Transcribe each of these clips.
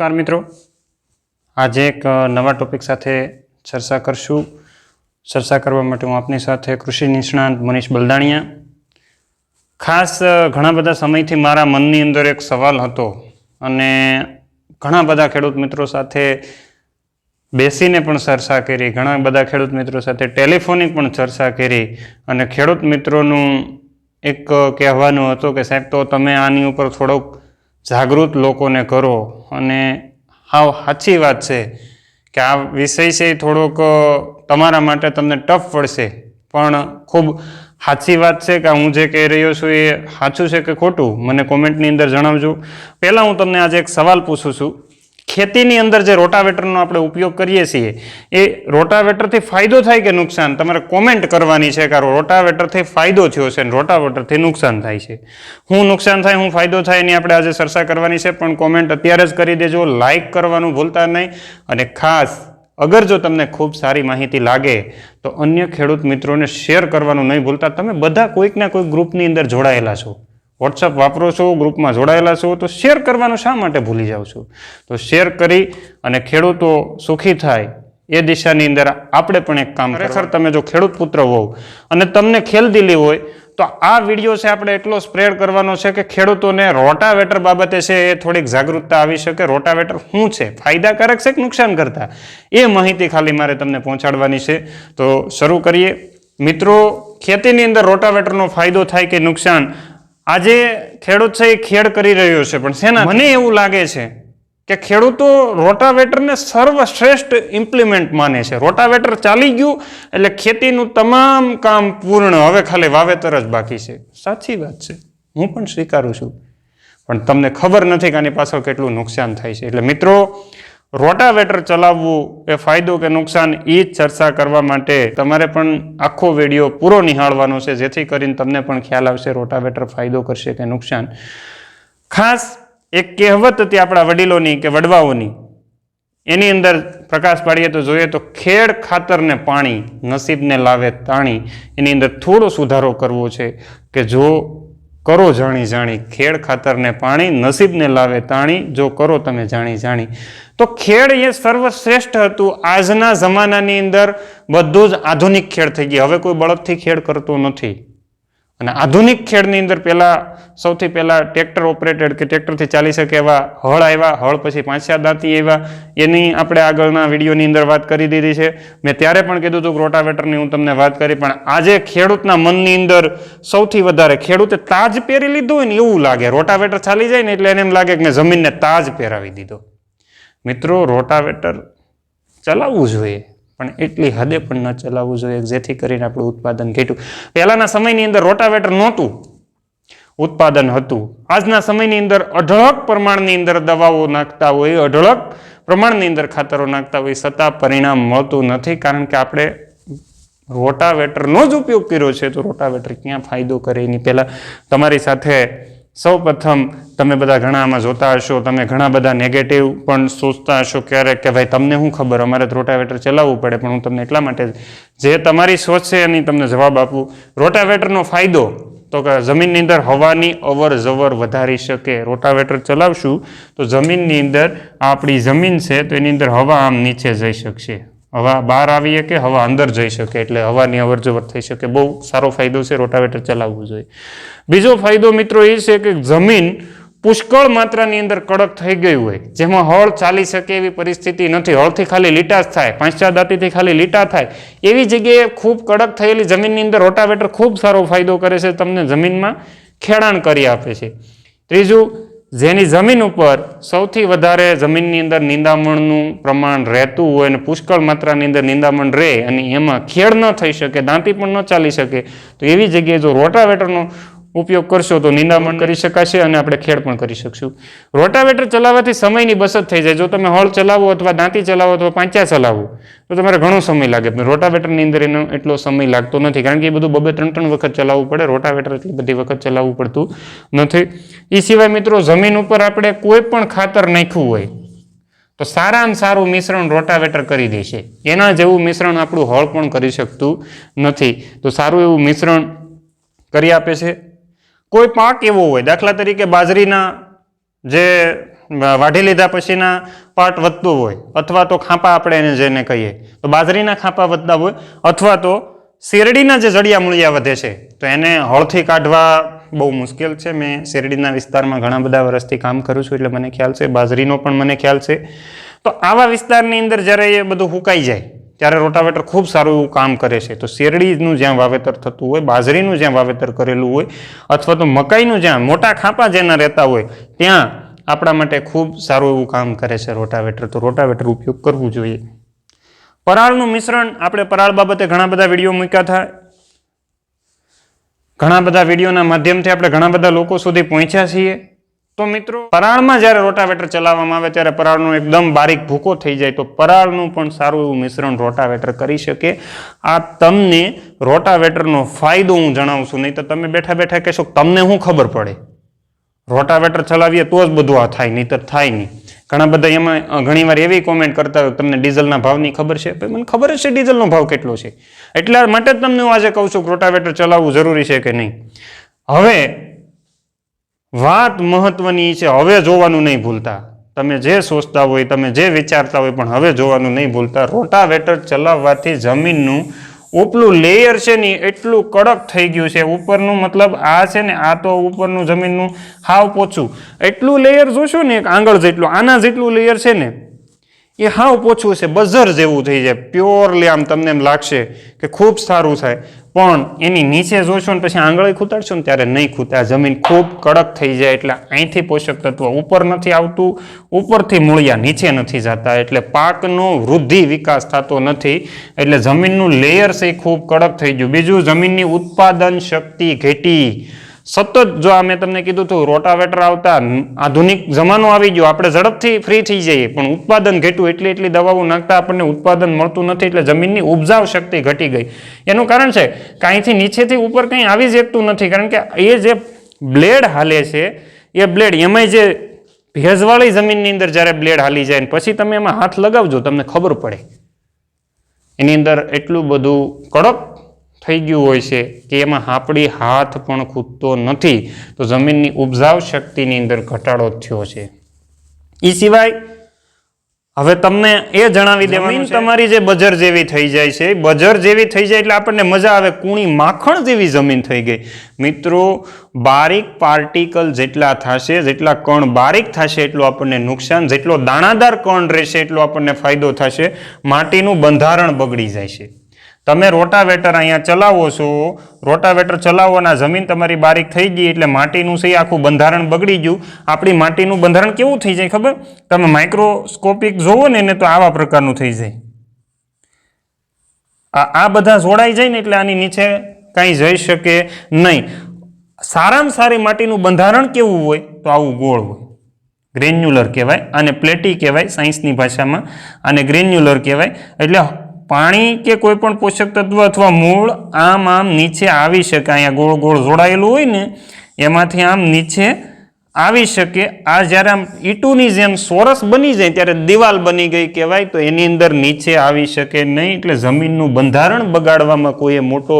નમસ્કાર મિત્રો, આજે એક નવા ટોપિક સાથે ચર્ચા કરશું. ચર્ચા કરવા માટે હું આપની સાથે કૃષિ નિષ્ણાંત મનીષ બલદાણિયા. ખાસ ઘણા બધા સમયથી મારા મનની અંદર એક સવાલ હતો અને ઘણા બધા ખેડૂત મિત્રો સાથે બેસીને પણ ચર્ચા કરી, ઘણા બધા ખેડૂત મિત્રો સાથે ટેલિફોનિક પણ ચર્ચા કરી અને ખેડૂત મિત્રોનું એક કહેવાનું હતું કે સાહેબ તો તમે આની ઉપર થોડોક જાગૃત લોકોને કરો. અને હાવ સાચી વાત છે કે આ વિષય છે થોડોક તમારા માટે તમને ટફ પડશે, પણ ખૂબ સાચી વાત છે કે હું જે કહી રહ્યો છું એ સાચું છે કે ખોટું મને કોમેન્ટની અંદર જણાવજો. પહેલાં હું તમને આજે એક સવાલ પૂછું છું. ખેતીની અંદર જે રોટાવેટરનો આપણે ઉપયોગ કરીએ છીએ એ રોટાવેટરથી ફાયદો થાય કે નુકસાન, તમારે કોમેન્ટ કરવાની છે કે રોટાવેટરથી ફાયદો થયો છે અને રોટાવેટરથી નુકસાન થાય છે. શું નુકસાન થાય, શું ફાયદો થાય એની આપણે આજે ચર્ચા કરવાની છે, પણ કોમેન્ટ અત્યારે જ કરી દેજો. લાઇક કરવાનું ભૂલતા નહીં અને ખાસ અગર જો તમને ખૂબ સારી માહિતી લાગે તો અન્ય ખેડૂત મિત્રોને શેર કરવાનું નહીં ભૂલતા. તમે બધા કોઈકના કોઈક ગ્રુપની અંદર જોડાયેલા છો, વોટ્સઅપ વાપરો છો, ગ્રુપમાં જોડાયેલા છો, તો શેર કરવાનું શા માટે ભૂલી જાઓ છો? તો શેર કરી અને ખેડૂતો સુખી થાય એ દિશાની અંદર આપણે પણ એક કામ. ખરેખર તમે જો ખેડૂત પુત્ર હોવ અને તમને ખેલદિલી હોય તો આ વિડીયો છે આપણે એટલો સ્પ્રેડ કરવાનો છે કે ખેડૂતોને રોટાવેટર બાબતે છે એ થોડીક જાગૃતતા આવી શકે. રોટાવેટર શું છે, ફાયદાકારક છે કે નુકસાન કરતા, એ માહિતી ખાલી મારે તમને પહોંચાડવાની છે. તો શરૂ કરીએ મિત્રો. ખેતીની અંદર રોટાવેટરનો ફાયદો થાય કે નુકસાન, આજે ખેડૂત છે એ ખેડ કરી રહ્યો છે, પણ શેના? મને એવું લાગે છે કે ખેડૂતો રોટાવેટરને સર્વશ્રેષ્ઠ ઇમ્પ્લિમેન્ટ માને છે. રોટાવેટર ચાલી ગયું એટલે ખેતીનું તમામ કામ પૂર્ણ, હવે ખાલી વાવેતર જ બાકી છે. સાચી વાત છે, હું પણ સ્વીકારું છું, પણ તમને ખબર નથી કે આની પાછળ કેટલું નુકસાન થાય છે. એટલે મિત્રો, રોટાવેટર ચલાવવું એ ફાયદો કે નુકસાન એ ચર્ચા કરવા માટે તમારે પણ આખો વિડીયો પૂરો નિહાળવાનો છે, જેથી કરીને તમને પણ ખ્યાલ આવશે રોટાવેટર ફાયદો કરશે કે નુકસાન. ખાસ એક કહેવત હતી આપણા વડીલોની કે વડવાઓની, એની અંદર પ્રકાશ પાડીએ તો જોઈએ તો ખેડ ખાતરને પાણી, નસીબને લાવે તાણી. એની અંદર થોડો સુધારો કરવો છે કે જો કરો જાણી જાણી, ખેડ ખાતરને પાણી, નસીબને લાવે તાણી, જો કરો તમે જાણી જાણી. તો ખેડ એ સર્વશ્રેષ્ઠ હતું. આજના જમાનાની અંદર બધું જ આધુનિક ખેડ થઈ ગયા. હવે કોઈ બળદથી ખેડ કરતો નથી. અને આધુનિક ખેડની અંદર સૌથી પહેલાં ટ્રેક્ટર ઓપરેટેડ કે ટ્રેક્ટરથી ચાલી શકે એવા હળ આવ્યા. હળ પછી 5 દાંતી આવ્યા. એની આપણે આગળના વિડીયોની અંદર વાત કરી દીધી છે. મેં ત્યારે પણ કીધું હતું કે રોટાવેટરની હું તમને વાત કરી, પણ આજે ખેડૂતના મનની અંદર સૌથી વધારે ખેડૂતે તાજ પહેરી લીધો હોય ને એવું લાગે. રોટાવેટર ચાલી જાય ને એટલે એને એમ લાગે કે મેં જમીનને તાજ પહેરાવી દીધો. મિત્રો, રોટાવેટર ચલાવવું જોઈએ, પણ એટલી હદે પણ ન ચલાવવું જોઈએ જેથી કરીને આપણું ઉત્પાદન ઘટ્યું. પહેલાના સમયની અંદર રોટાવેટર નહોતું, ઉત્પાદન હતું. આજના સમયની અંદર અઢળક પ્રમાણની અંદર દવાઓ નાખતા હોય, અઢળક પ્રમાણની અંદર ખાતરો નાખતા હોય, છતાં પરિણામ મળતું નથી. કારણ કે આપણે રોટાવેટરનો જ ઉપયોગ કર્યો છે. તો રોટાવેટર ક્યાં ફાયદો કરે એની પહેલાં તમારી સાથે સૌ પ્રથમ તમે બધા ઘણા આમાં જોતા હશો, તમે ઘણા બધા નેગેટિવ પણ સોચતા હશો ક્યારેક કે ભાઈ તમને શું ખબર, અમારે તો રોટાવેટર ચલાવવું પડે. પણ હું તમને એટલા માટે જે તમારી સોચ છે એની તમને જવાબ આપું. રોટાવેટરનો ફાયદો તો કે જમીનની અંદર હવાની અવર જવર વધારી શકે. રોટાવેટર ચલાવશું તો જમીનની અંદર આપણી જમીન છે તો એની અંદર હવા આમ નીચે જઈ શકશે, હવા બહાર આવીએ કે હવા અંદર જઈ શકે, એટલે હવાની અવર જવર થઈ શકે. બહુ સારો ફાયદો છે, રોટાવેટર ચલાવવું જોઈએ. બીજો ફાયદો મિત્રો એ છે કે જમીન પુષ્કળ માત્રાની અંદર કડક થઈ ગઈ હોય, જેમાં હળ ચાલી શકે એવી પરિસ્થિતિ નથી, હળથી ખાલી લીટા જ થાય, 5 દાંતીથી ખાલી લીટા થાય, એવી જગ્યાએ ખૂબ કડક થયેલી જમીનની અંદર રોટાવેટર ખૂબ સારો ફાયદો કરે છે, તમને જમીનમાં ખેડાણ કરી આપે છે. ત્રીજું, જેની જમીન ઉપર સૌથી વધારે જમીનની અંદર નિંદામણનું પ્રમાણ રહેતું હોય અને પુષ્કળ માત્રાની અંદર નિંદામણ રહે અને એમાં ખેડ ન થઈ શકે, દાંતી પણ ન ચાલી શકે, તો એવી જગ્યાએ જો રોટાવેટરનો ઉપયોગ કરશો તો નિંદામણ કરી શકાશે અને આપણે ખેડ પણ કરી શકશું. રોટાવેટર ચલાવવાથી સમયની બચત થઈ જાય. જો તમે હળ ચલાવો અથવા દાંતી ચલાવો અથવા પાંચા ચલાવો તો તમારે ઘણો સમય લાગે. રોટાવેટરની અંદર એનો એટલો સમય લાગતો નથી, કારણ કે એ બધું 2-3 વખત ચલાવવું પડે. રોટાવેટર એટલી બધી વખત ચલાવવું પડતું નથી. એ સિવાય મિત્રો, જમીન ઉપર આપણે કોઈ પણ ખાતર નાખ્યું હોય તો સારામાં સારું મિશ્રણ રોટાવેટર કરી દેશે. એના જેવું મિશ્રણ આપણું હળ પણ કરી શકતું નથી. તો સારું એવું મિશ્રણ કરી આપે છે. કોઈ પાક એવો હોય, દાખલા તરીકે બાજરીના જે વાઢી લીધા પછીના પાર્ટ વધતું હોય, અથવા તો ખાંપા આપણે એને જેને કહીએ તો બાજરીના ખાંપા વધતા હોય, અથવા તો શેરડીના જે જડિયા મૂળિયા વધે છે તો એને હળથી કાઢવા બહુ મુશ્કેલ છે. મેં શેરડીના વિસ્તારમાં ઘણા બધા વર્ષથી કામ કરું છું એટલે મને ખ્યાલ છે, બાજરીનો પણ મને ખ્યાલ છે. તો આવા વિસ્તારની અંદર જ્યારે એ બધું સુકાઈ જાય ત્યારે રોટાવેટર ખૂબ સારું એવું કામ કરે છે. તો શેરડીનું જ્યાં વાવેતર થતું હોય, બાજરીનું જ્યાં વાવેતર કરેલું હોય, અથવા તો મકાઈનું જ્યાં મોટા ખાંપા જેના રહેતા હોય ત્યાં આપણા માટે ખૂબ સારું એવું કામ કરે છે રોટાવેટર. તો રોટાવેટર ઉપયોગ કરવું જોઈએ. પરાળનું મિશ્રણ, આપણે પરાળ બાબતે ઘણા બધા વિડીયો મૂક્યા હતા. ઘણા બધા વિડીયોના માધ્યમથી આપણે ઘણા બધા લોકો સુધી પહોંચ્યા છીએ. તો મિત્રો, પરાળમાં જ્યારે રોટાવેટર ચલાવવામાં આવે ત્યારે પરાળનો એકદમ બારીક ભૂકો થઈ જાય તો પરાળનું પણ સારું એવું મિશ્રણ રોટાવેટર કરી શકે. આ તમને રોટાવેટરનો ફાયદો હું જણાવું છું, નહીં તો તમે બેઠા બેઠા કહેશો તમને શું ખબર પડે, રોટાવેટર ચલાવીએ તો જ બધું આ થાય, નહીંતર થાય નહીં. ઘણા બધા એમાં ઘણીવાર એવી કોમેન્ટ કરતા હોય તમને ડીઝલના ભાવની ખબર છે. મને ખબર જ છે ડીઝલનો ભાવ કેટલો છે, એટલા માટે જ તમને હું આજે કહું છું કે રોટાવેટર ચલાવવું જરૂરી છે કે નહીં. હવે વાત મહત્વની છે, હવે જોવાનું નહીં ભૂલતા. તમે જે સોચતા હોય, તમે જે વિચારતા હોય, પણ હવે જોવાનું નહીં ભૂલતા. રોટાવેટર ચલાવવાથી જમીનનું ઉપલું લેયર છે ને એટલું કડક થઈ ગયું છે. ઉપરનું મતલબ આ છે ને, આ તો ઉપરનું જમીનનું હાવ પોચું, એટલું લેયર જોશો ને એક આંગળ જેટલું, આના જેટલું લેયર છે ને એ હાવ પોચું છે, બઝર જેવું થઈ જાય. પ્યોરલી આમ તમને એમ લાગશે કે ખૂબ સારું થાય, પણ એની નીચે જોશો ને પછી આંગળી ખૂતાડશો ને ત્યારે નહીં ખૂતા. જમીન ખૂબ કડક થઈ જાય. એટલે અહીંથી પોષક તત્વ ઉપર નથી આવતું, ઉપરથી મૂળિયા નીચે નથી જતા, એટલે પાકનો વૃદ્ધિ વિકાસ થતો નથી. એટલે જમીનનું લેયર છે એ ખૂબ કડક થઈ ગયું. બીજું, જમીનની ઉત્પાદન શક્તિ ઘટી. સતત જો આ મેં તમને કીધું હતું, રોટાવેટર આવતા આધુનિક જમાનો આવી ગયો, આપણે ઝડપથી ફ્રી થઈ જઈએ, પણ ઉત્પાદન ઘટ્યું. એટલી દવાઓ નાખતા આપણને ઉત્પાદન મળતું નથી, એટલે જમીનની ઉપજાવ શક્તિ ઘટી ગઈ. એનું કારણ છે કે અહીંથી નીચેથી ઉપર કંઈ આવી જ શકતું નથી, કારણ કે એ જે બ્લેડ હાલે છે એ બ્લેડ, એમાંય જે ભેજવાળી જમીનની અંદર જ્યારે બ્લેડ હાલી જાય ને પછી તમે એમાં હાથ લગાવજો તમને ખબર પડે એની અંદર એટલું બધું કડક થઈ ગયું હોય છે કે એમાં આપણી હાથ પણ ખૂટતો નથી. તો જમીનની ઉપજાવ શક્તિની અંદર ઘટાડો થયો છે. એ સિવાય હવે તમને એ જણાવી દેવાનું, તમારી જે બજર જેવી થઈ જાય છે, બજર જેવી થઈ જાય એટલે આપણને મજા આવે, કૂણી માખણ જેવી જમીન થઈ ગઈ. મિત્રો, બારીક પાર્ટિકલ જેટલા થશે, જેટલા કણ બારીક થશે એટલું આપણને નુકસાન, જેટલો દાણાદાર કણ રહેશે એટલો આપણને ફાયદો થશે. માટીનું બંધારણ બગડી જાય છે. તમે રોટાવેટર અહીંયા ચલાવો છો, રોટાવેટર ચલાવવાના જમીન તમારી બારીક થઈ ગઈ એટલે માટીનું છે આખું બંધારણ બગડી ગયું. આપણી માટીનું બંધારણ કેવું થઈ જાય ખબર? તમે માઇક્રોસ્કોપિક જોવો ને તો આવા પ્રકારનું થઈ જાય. આ બધા જોડાઈ જાય ને એટલે આની નીચે કાંઈ જઈ શકે નહીં. સારામાં સારી માટીનું બંધારણ કેવું હોય તો આવું ગોળ હોય, ગ્રેન્યુલર કહેવાય, અને પ્લેટી કહેવાય સાયન્સની ભાષામાં, અને ગ્રેન્યુલર કહેવાય. એટલે પાણી કે કોઈ પણ પોષક તત્વ અથવા મૂળ આમ નીચે આવી શકે. અહીંયા ગોળ ગોળ જોડાયેલું હોય ને એમાંથી આમ નીચે આવી શકે. આ જ્યારે આમ ઈંટુની જેમ સોરસ બની જાય ત્યારે દિવાલ બની ગઈ કહેવાય. તો એની અંદર નીચે આવી શકે નહીં. એટલે જમીનનું બંધારણ બગાડવામાં કોઈએ મોટો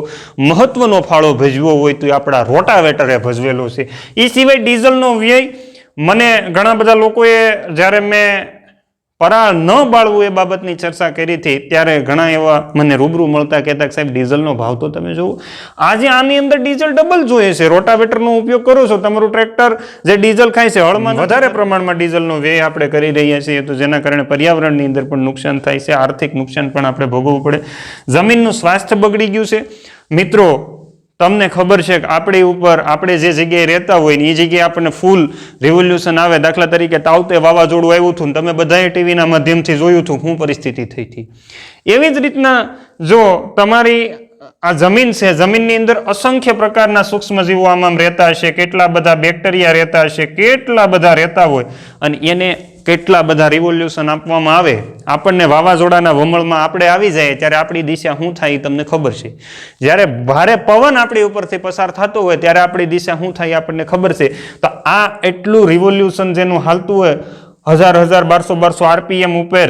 મહત્વનો ફાળો ભજવો હોય તો આપણા રોટાવેટરે ભજવેલો છે. એ સિવાય ડીઝલનો વ્યય, મને ઘણા બધા લોકોએ જ્યારે મેં પરાળ ન બાળવું એ બાબતની ચર્ચા કરી હતી ત્યારે ઘણા એવા મને રૂબરૂ મળતા કહેતા કે સાહેબ ડીઝલનો ભાવ તો તમે જુઓ, આજે આની અંદર ડીઝલ ડબલ જોઈએ છે. રોટાવેટરનો ઉપયોગ કરો છો, તમારું ટ્રેક્ટર જે ડીઝલ ખાય છે, હળમાં વધારે પ્રમાણમાં ડીઝલનો વ્યય આપણે કરી રહ્યા છીએ, તો જેના કારણે પર્યાવરણની અંદર પણ નુકસાન થાય છે, આર્થિક નુકસાન પણ આપણે ભોગવવું પડે, જમીનનું સ્વાસ્થ્ય બગડી ગયું છે. મિત્રો, તમને ખબર છે કે આપણી ઉપર, આપણે જે જગ્યાએ રહેતા હોય ને એ જગ્યાએ આપણને ફૂલ રિવોલ્યુશન આવે. દાખલા તરીકે તાવતે વાવાઝોડું આવ્યું હતું, તમે બધાએ ટીવીના માધ્યમથી જોયું હતું શું પરિસ્થિતિ થઈ હતી. એવી જ રીતના જો તમારી આ જમીન છે, જમીનની અંદર અસંખ્ય પ્રકારના સૂક્ષ્મજીવો આમ રહેતા હશે, કેટલા બધા બેક્ટેરિયા રહેતા હશે, કેટલા બધા રહેતા હોય, અને એને કેટલા બધા રિવોલ્યુશન આપવામાં આવે. આપણને વાવાઝોડાના વમળમાં આપણે આવી જાય ત્યારે આપણી દિશા શું થાય તમને ખબર છે. જ્યારે ભારે પવન આપણી ઉપરથી પસાર થતો હોય ત્યારે આપણી દિશા શું થાય આપણને ખબર છે. તો આ એટલું રિવોલ્યુશન જેનું હાલતું હોય, 1000 1200 RPM ઉપર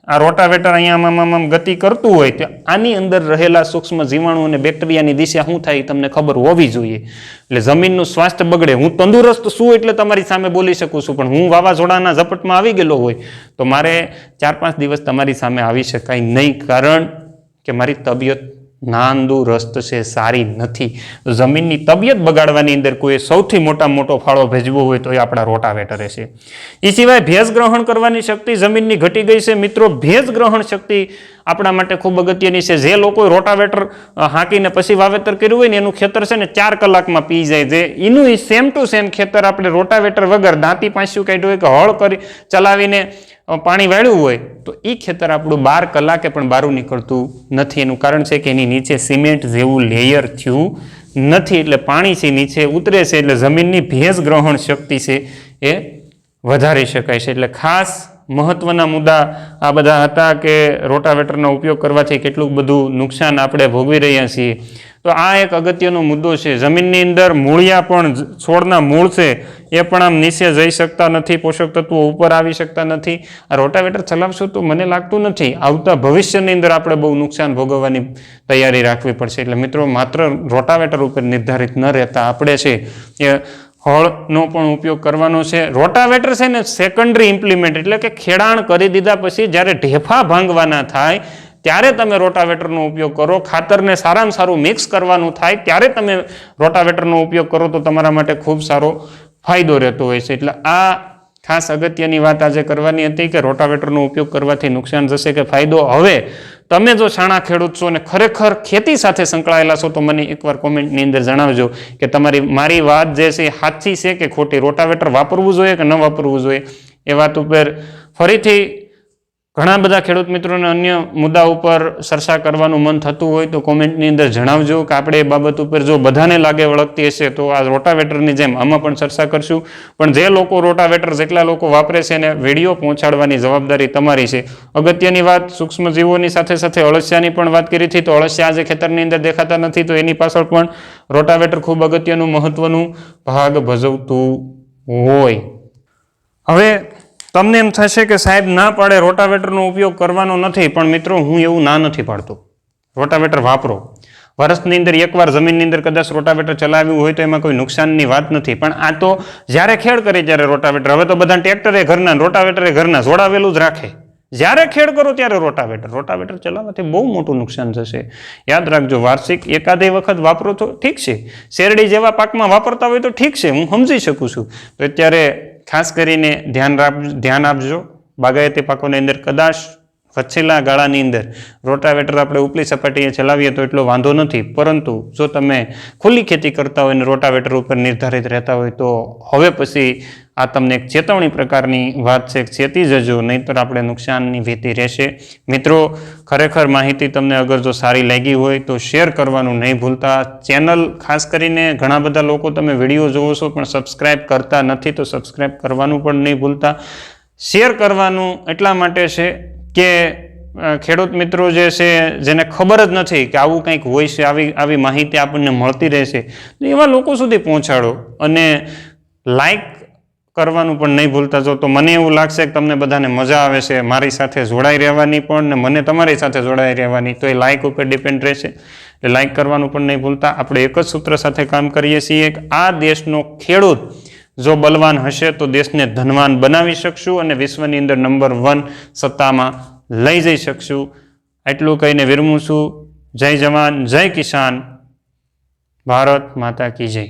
આ રોટાવેટર અહીંયા આમ ગતિ કરતું હોય તો આની અંદર રહેલા સૂક્ષ્મ જીવાણુ અને બેક્ટેરિયાની દિશા શું થાય તમને ખબર હોવી જોઈએ. એટલે જમીનનું સ્વાસ્થ્ય બગડે. હું તંદુરસ્ત છું એટલે તમારી સામે બોલી શકું છું, પણ હું વાવાઝોડાના ઝપટમાં આવી ગયેલો હોય તો મારે 4-5 દિવસ તમારી સામે આવી શકાય નહીં, કારણ કે મારી તબિયત નાંદુરસ્ત છે, સારી નથી. જમીનની તબિયત બગાડવાની અંદર કોઈ સૌથી મોટો ફાળો ભજવો હોય તો એ આપણા રોટાવેટરે છે. એ સિવાય ભેજ ગ્રહણ કરવાની શક્તિ જમીનની ઘટી ગઈ છે. મિત્રો, ભેજ ગ્રહણ શક્તિ આપણા માટે ખૂબ અગત્યની છે. જે લોકો રોટાવેટર હાંકીને પછી વાવેતર કર્યું હોય ને એનું ખેતર છે ને 4 કલાકમાં પી જાય. જે એનું સેમ ટુ સેમ ખેતર આપણે રોટાવેટર વગર દાંતી પાંસ્યું કાઢ્યું હોય કે હળ કરી ચલાવીને પાણી વાળ્યું હોય તો એ ખેતર આપણું 12 કલાકે પણ બારું નીકળતું નથી. એનું કારણ છે કે એની નીચે સિમેન્ટ જેવું લેયર થયું નથી, એટલે પાણી છે નીચે ઉતરે છે, એટલે જમીનની ભેજ ગ્રહણ શક્તિ છે એ વધારી શકાય છે. એટલે ખાસ મહત્વના મુદ્દા આ બધા હતા કે રોટાવેટરનો ઉપયોગ કરવાથી કેટલું બધું નુકસાન આપણે ભોગવી રહ્યા છીએ. તો આ એક અગત્યનો મુદ્દો છે. જમીનની અંદર મૂળિયા પણ, છોડના મૂળ છે એ પણ આમ નીચે જઈ શકતા નથી, પોષક તત્વો ઉપર આવી શકતા નથી. આ રોટાવેટર ચલાવશો તો મને લાગતું નથી આવતા ભવિષ્યની અંદર આપણે બહુ નુકસાન ભોગવવાની તૈયારી રાખવી પડશે. એટલે મિત્રો, માત્ર રોટાવેટર ઉપર નિર્ધારિત ન રહેતા આપણે છે એ હળનો પણ ઉપયોગ કરવાનો છે. રોટાવેટર છે ને સેકન્ડરી ઇમ્પ્લિમેન્ટ, એટલે કે ખેડાણ કરી દીધા પછી જ્યારે ઢેફા ભાંગવાના થાય ત્યારે તમે રોટાવેટરનો ઉપયોગ કરો. ખાતરને સારામાં સારું મિક્સ કરવાનું થાય ત્યારે તમે રોટાવેટરનો ઉપયોગ કરો તો તમારા માટે ખૂબ સારો ફાયદો રહેતો હોય છે. એટલે આ ખાસ અગત્યની વાત આજે કરવાની હતી કે રોટાવેટરનો ઉપયોગ કરવાથી નુકસાન જશે કે ફાયદો. હવે તમે જો શાણા ખેડૂત છો અને ખરેખર ખેતી સાથે સંકળાયેલા છો તો મને એકવાર કોમેન્ટની અંદર જણાવજો કે મારી વાત જે છે સાચી છે કે ખોટી. રોટાવેટર વાપરવું જોઈએ કે ન વાપરવું જોઈએ એ વાત ઉપર ફરીથી ઘણા બધા ખેડૂત મિત્રોને અન્ય મુદ્દા ઉપર ચર્ચા કરવાનું મન થતું હોય તો કોમેન્ટની અંદર જણાવજો કે આપણે એ બાબત ઉપર જો બધાને લાગે વળગતી હશે તો આ રોટાવેટરની જેમ આમાં પણ ચર્ચા કરશું. પણ જે લોકો રોટાવેટર જેટલા લોકો વાપરે છે એને વિડીયો પહોંચાડવાની જવાબદારી તમારી છે. અગત્યની વાત, સૂક્ષ્મજીવોની સાથે સાથે અળસિયાની પણ વાત કરી હતી. તો અળસિયા આજે ખેતરની અંદર દેખાતા નથી તો એની પાછળ પણ રોટાવેટર ખૂબ અગત્યનું મહત્વનું ભાગ ભજવતું હોય. હવે તમને એમ થશે કે સાહેબ ના પાડે રોટાવેટરનો ઉપયોગ કરવાનો નથી, પણ મિત્રો હું એવું ના નથી પાડતો. રોટાવેટર વાપરો. વર્ષની અંદર એકવાર જમીનની અંદર કદાચ રોટાવેટર ચલાવ્યું હોય તો એમાં કોઈ નુકસાનની વાત નથી. પણ આ તો જ્યારે ખેડ કરે ત્યારે રોટાવેટર. હવે તો બધા ટ્રેક્ટરે ઘરના, રોટાવેટરે ઘરના, જોડાવેલું જ રાખે. જ્યારે ખેડ કરો ત્યારે રોટાવેટર ચલાવવાથી બહુ મોટું નુકસાન થશે. યાદ રાખજો, વાર્ષિક એકાદે વખત વાપરો તો ઠીક છે. શેરડી જેવા પાકમાં વાપરતા હોય તો ઠીક છે, હું સમજી શકું છું. તો અત્યારે ખાસ કરીને ધ્યાન આપજો. બાગાયતી પાકોની અંદર કદાચ વચ્ચેલા ગાળાની અંદર રોટાવેટર આપણે ઉપલી સપાટીએ ચલાવીએ તો એટલો વાંધો નથી, પરંતુ જો તમે ખુલ્લી ખેતી કરતા હોય અને રોટાવેટર ઉપર નિર્ધારિત રહેતા હોય તો હવે પછી આ તમને એક ચેતવણી પ્રકારની વાત છે, ચેતી જજો, નહીંતર આપણે નુકસાનની ભીતિ રહેશે. મિત્રો, ખરેખર માહિતી તમને અગર જો સારી લાગી હોય તો શેર કરવાનું નહીં ભૂલતા. ચેનલ ખાસ કરીને ઘણા બધા લોકો તમે વિડીયો જોવો છો પણ સબસ્ક્રાઈબ કરતા નથી, તો સબસ્ક્રાઈબ કરવાનું પણ નહીં ભૂલતા. શેર કરવાનું એટલા માટે છે કે ખેડૂત મિત્રો જે છે જેને ખબર જ નથી કે આવું કંઈક હોય છે, આવી માહિતી આપણને મળતી રહેશે, તો એવા લોકો સુધી પહોંચાડો. અને લાઈક કરવાનું પણ નહીં ભૂલતા. જો તો મને એવું લાગશે કે તમને બધાને મજા આવે છે મારી સાથે જોડાઈ રહેવાની પણ, ને મને તમારી સાથે જોડાઈ રહેવાની, તો એ લાઈક ઉપર ડિપેન્ડ રહેશે. એટલે લાઈક કરવાનું પણ નહીં ભૂલતા. આપણે એક જ સૂત્ર સાથે કામ કરીએ છીએ કે આ દેશનો ખેડૂત જો બલવાન હશે તો દેશને ધનવાન બનાવી શકશું અને વિશ્વની અંદર નંબર 1 સત્તામાં લઈ જઈ શકશું. એટલું કહીને વિરમું છું. જય જવાન, જય કિસાન, ભારત માતા કી જય.